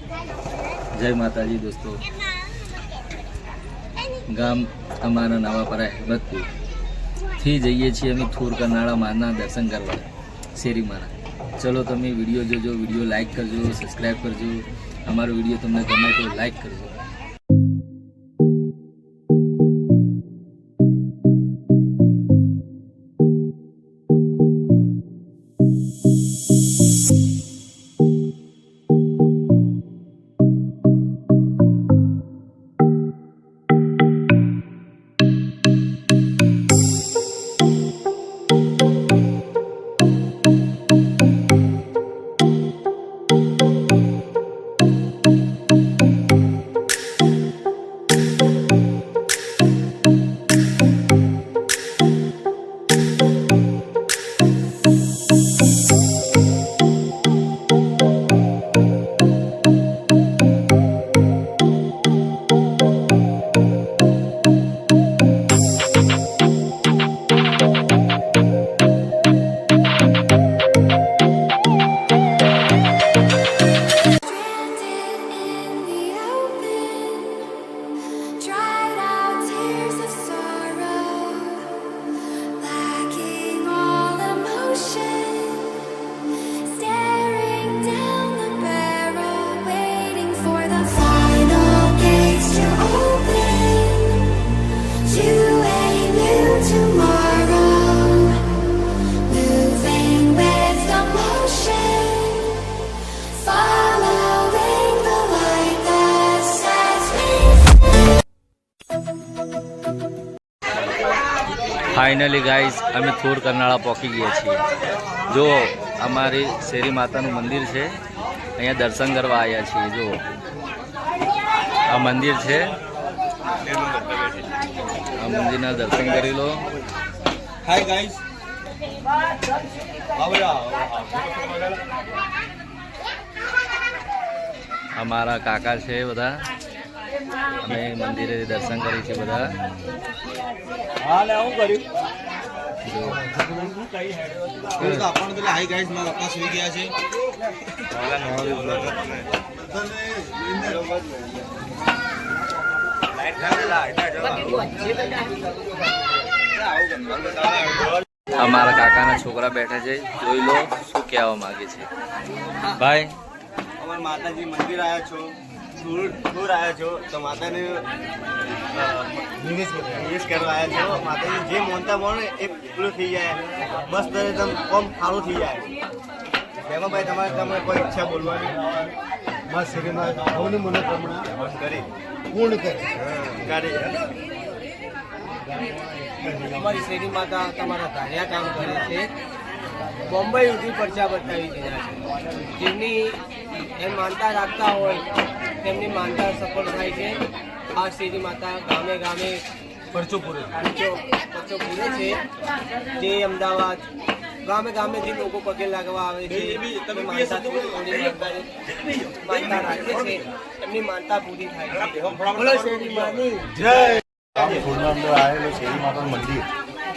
જય માતાજી દોસ્તો, ગામ અમારા નવાપરા હેમતપુર થી જઈએ છીએ અમે થોર કરનાળા માના દર્શન કરવા શેરી માના. ચલો તમે વિડીયો જોજો, વિડીયો લાઈક કરજો, સબસ્ક્રાઈબ કરજો. અમારો વિડીયો તમને ગમે તો લાઈક કરજો. ફાઇનલી ગાઈસ અમે થોર કરનાળા પહોંચી ગયા છીએ. જો અમારી શેરી માતાનું મંદિર છે, અહીંયા દર્શન કરવા આવ્યા છીએ. જો આ મંદિર છે, આ મંદિરના દર્શન કરી લો. હાય ગાઈસ, અમારા કાકા છે બધા. અમે મંદિરે દર્શન કરી છે બધા. હાલે આવું કર્યું જો આપણ પેલા હાય ગાઈસ માં પપ્પા સુઈ ગયા છે. અમારા કાકાના છોકરા બેઠા છે, જોઈ લો શું કહેવા માંગે છે. ભાઈ અમાર માતાજી મંદિર આવ્યા છો, દૂર આવ્યા છો તો માતાને નિવેશ કરવા આવ્યા છો. માતાજી જે મોનતા મોને એ પૂરું થઈ જાય, બસ એકદમ કમ સારું થઈ જાય. એમાં ભાઈ તમારે કોઈ ઈચ્છા બોલવાની બસ શરીરમાં સૌની મનોકામના કરી પૂર્ણ કરે. અમારી શેરી માતા તમારા ધાર્યા કામ કરે છે. બોમ્બે સુધી પરચા બતાવી દીધા છે. જેમની એમ માનતા રાખતા હોય તેમની માનતા સફળ થાય છે. આ શેરી માતા ગામે ગામે પરચો પૂરે છે. જે અમદાવાદ ગામે ગામેથી લોકો પગે લાગવા આવે છે. માનતા રાખે છે, એમની માનતા પૂરી થાય છે. બોલો શેરી માની જય. થોરના અંદર આવેલું શેરી માતાનું મંદિર,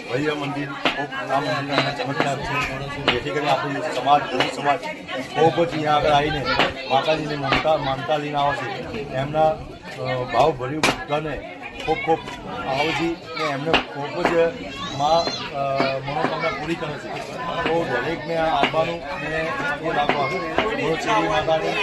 ભવ્ય મંદિર. આ મંદિરના ચમત્કાર છે, જેથી કરીને આપણું સમાજ દલિત સમાજ ખૂબ જ અહીંયા આગળ આવીને માતાજીની માનતા લઈને આવે છે. એમના ભાવભર્યું બધાને ખૂબ ખૂબ આવજી ને એમને ખૂબ જ મનોકામના પૂરી કરે છે. તો દરેકને આવવાનું ને એ લાગવા શેરી માતાની